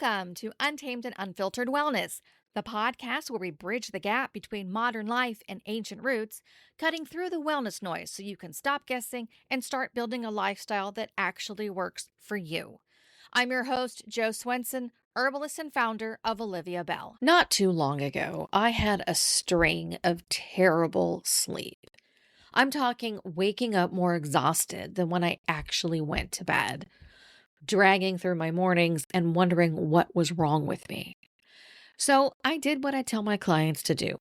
Welcome to Untamed and Unfiltered Wellness, the podcast where we bridge the gap between modern life and ancient roots, cutting through the wellness noise so you can stop guessing and start building a lifestyle that actually works for you. I'm your host, Jo Swenson, herbalist and founder of Olivia Bell. Not too long ago, I had a string of terrible sleep. I'm talking waking up more exhausted than when I actually went to bed, dragging through my mornings and wondering what was wrong with me. So I did what I tell my clients to do.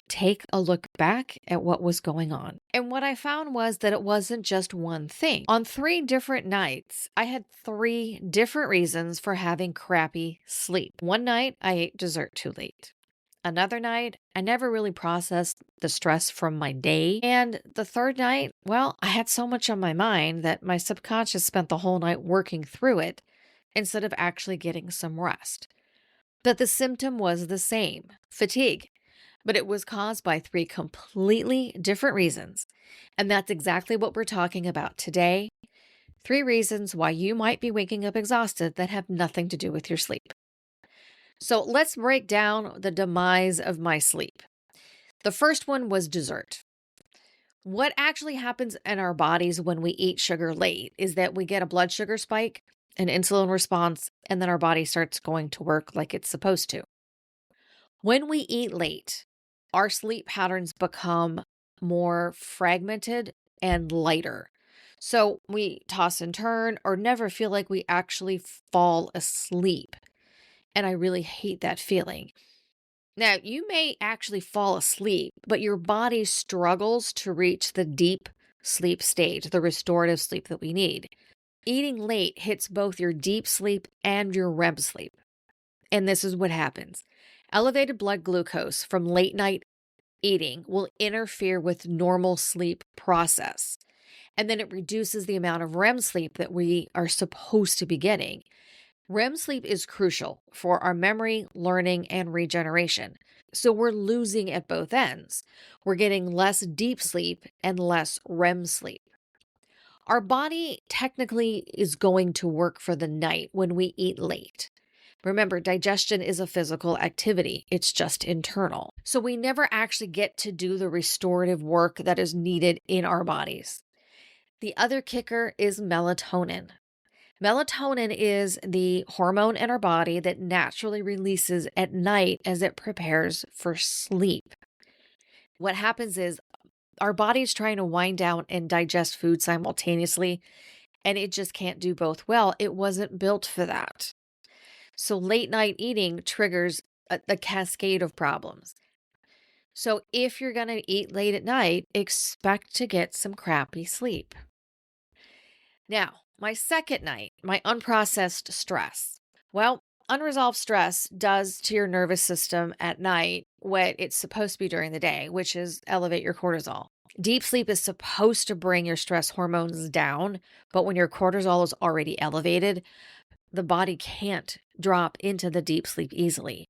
Take a look back at what was going on. And what I found was that it wasn't just one thing. On 3 different nights, I had 3 different reasons for having crappy sleep. One night, I ate dessert too late. Another night, I never really processed the stress from my day. And the third night, well, I had so much on my mind that my subconscious spent the whole night working through it instead of actually getting some rest. But the symptom was the same, fatigue. But it was caused by 3 completely different reasons. And that's exactly what we're talking about today. 3 reasons why you might be waking up exhausted that have nothing to do with your sleep. So let's break down the demise of my sleep. The first one was dessert. What actually happens in our bodies when we eat sugar late is that we get a blood sugar spike, an insulin response, and then our body starts going to work like it's supposed to. When we eat late, our sleep patterns become more fragmented and lighter. So we toss and turn or never feel like we actually fall asleep. And I really hate that feeling. Now, you may actually fall asleep, but your body struggles to reach the deep sleep stage, the restorative sleep that we need. Eating late hits both your deep sleep and your REM sleep. And this is what happens. Elevated blood glucose from late night eating will interfere with normal sleep process. And then it reduces the amount of REM sleep that we are supposed to be getting. REM sleep is crucial for our memory, learning, and regeneration. So we're losing at both ends. We're getting less deep sleep and less REM sleep. Our body technically is going to work for the night when we eat late. Remember, digestion is a physical activity. It's just internal. So we never actually get to do the restorative work that is needed in our bodies. The other kicker is melatonin. Melatonin is the hormone in our body that naturally releases at night as it prepares for sleep. What happens is our body is trying to wind down and digest food simultaneously, and it just can't do both well. It wasn't built for that. So late night eating triggers a cascade of problems. So if you're going to eat late at night, expect to get some crappy sleep. Now, my second night, my unprocessed stress. Well, unresolved stress does to your nervous system at night what it's supposed to be during the day, which is elevate your cortisol. Deep sleep is supposed to bring your stress hormones down, but when your cortisol is already elevated, the body can't drop into the deep sleep easily.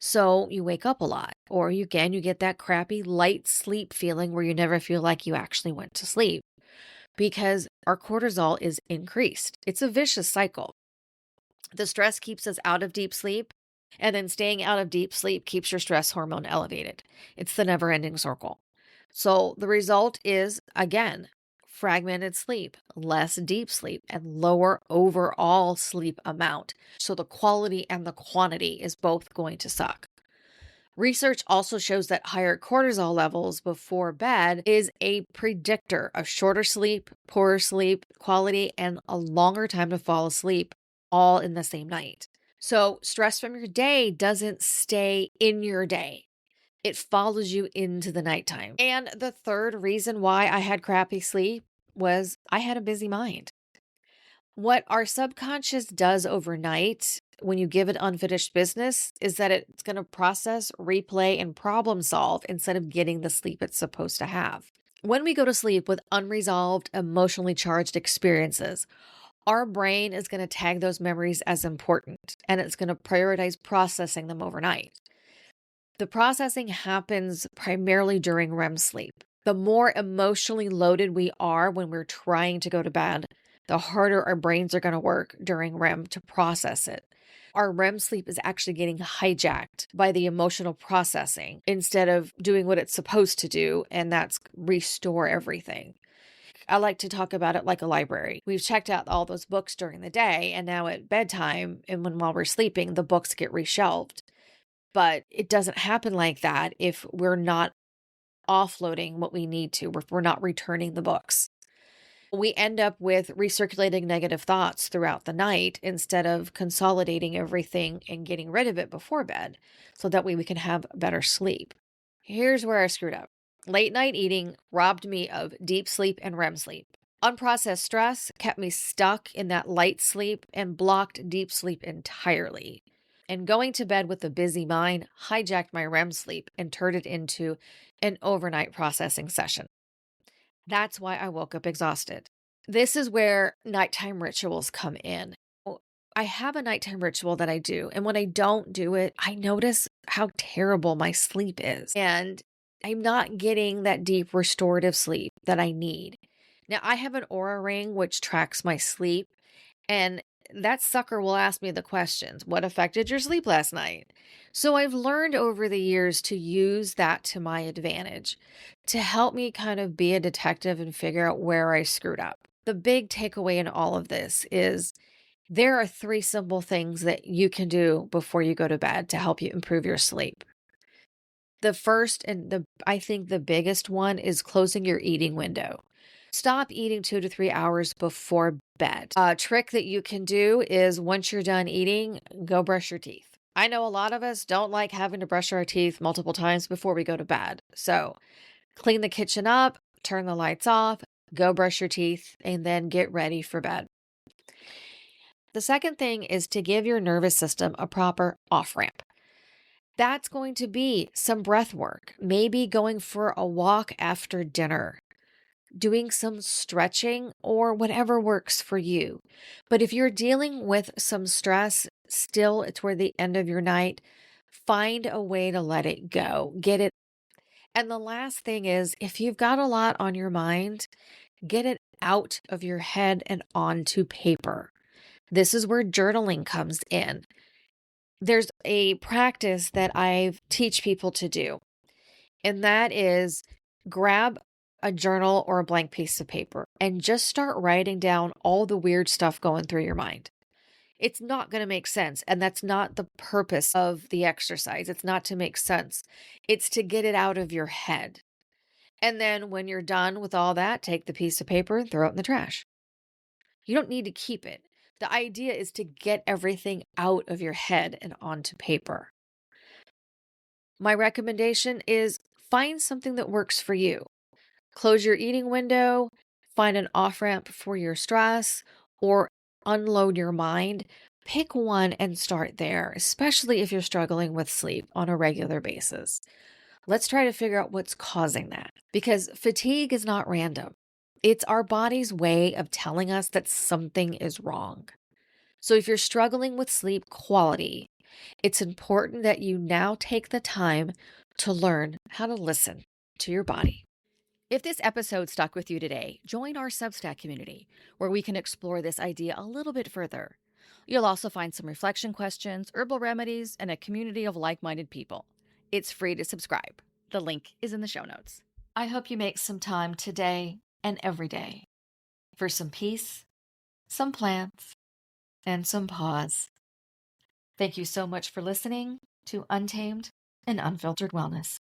So you wake up a lot, or you get that crappy light sleep feeling where you never feel like you actually went to sleep because our cortisol is increased. It's a vicious cycle. The stress keeps us out of deep sleep, and then staying out of deep sleep keeps your stress hormone elevated. It's the never-ending circle. So the result is, again, fragmented sleep, less deep sleep, and lower overall sleep amount. So the quality and the quantity is both going to suck. Research also shows that higher cortisol levels before bed is a predictor of shorter sleep, poorer sleep quality, and a longer time to fall asleep all in the same night. So stress from your day doesn't stay in your day. It follows you into the nighttime. And the third reason why I had crappy sleep was I had a busy mind. What our subconscious does overnight when you give it unfinished business is that it's going to process, replay, and problem solve instead of getting the sleep it's supposed to have. When we go to sleep with unresolved, emotionally charged experiences, our brain is going to tag those memories as important, and it's going to prioritize processing them overnight. The processing happens primarily during REM sleep. The more emotionally loaded we are when we're trying to go to bed, the harder our brains are going to work during REM to process it. Our REM sleep is actually getting hijacked by the emotional processing instead of doing what it's supposed to do, and that's restore everything. I like to talk about it like a library. We've checked out all those books during the day, and now at bedtime and while we're sleeping, the books get reshelved. But it doesn't happen like that if we're not offloading what we need to, if we're not returning the books. We end up with recirculating negative thoughts throughout the night instead of consolidating everything and getting rid of it before bed so that way we can have better sleep. Here's where I screwed up. Late night eating robbed me of deep sleep and REM sleep. Unprocessed stress kept me stuck in that light sleep and blocked deep sleep entirely. And going to bed with a busy mind hijacked my REM sleep and turned it into an overnight processing session. That's why I woke up exhausted. This is where nighttime rituals come in. I have a nighttime ritual that I do, and when I don't do it, I notice how terrible my sleep is. And I'm not getting that deep restorative sleep that I need. Now, I have an Aura ring which tracks my sleep, and that sucker will ask me the questions. What affected your sleep last night? So I've learned over the years to use that to my advantage to help me kind of be a detective and figure out where I screwed up. The big takeaway in all of this is there are 3 simple things that you can do before you go to bed to help you improve your sleep. The first and I think the biggest one is closing your eating window. Stop eating 2 to 3 hours before bed. A trick that you can do is once you're done eating, go brush your teeth. I know a lot of us don't like having to brush our teeth multiple times before we go to bed. So clean the kitchen up, turn the lights off, go brush your teeth, and then get ready for bed. The second thing is to give your nervous system a proper off-ramp. That's going to be some breath work, maybe going for a walk after dinner, doing some stretching or whatever works for you. But if you're dealing with some stress still toward the end of your night, find a way to let it go. Get it. And the last thing is if you've got a lot on your mind, get it out of your head and onto paper. This is where journaling comes in. There's a practice that I teach people to do, and that is grab a journal or a blank piece of paper and just start writing down all the weird stuff going through your mind. It's not going to make sense, and that's not the purpose of the exercise. It's not to make sense. It's to get it out of your head. And then when you're done with all that, take the piece of paper and throw it in the trash. You don't need to keep it. The idea is to get everything out of your head and onto paper. My recommendation is find something that works for you. Close your eating window, find an off-ramp for your stress, or unload your mind. Pick one and start there, especially if you're struggling with sleep on a regular basis. Let's try to figure out what's causing that, because fatigue is not random. It's our body's way of telling us that something is wrong. So if you're struggling with sleep quality, it's important that you now take the time to learn how to listen to your body. If this episode stuck with you today, join our Substack community where we can explore this idea a little bit further. You'll also find some reflection questions, herbal remedies, and a community of like-minded people. It's free to subscribe. The link is in the show notes. I hope you make some time today and every day for some peace, some plants, and some paws. Thank you so much for listening to Untamed and Unfiltered Wellness.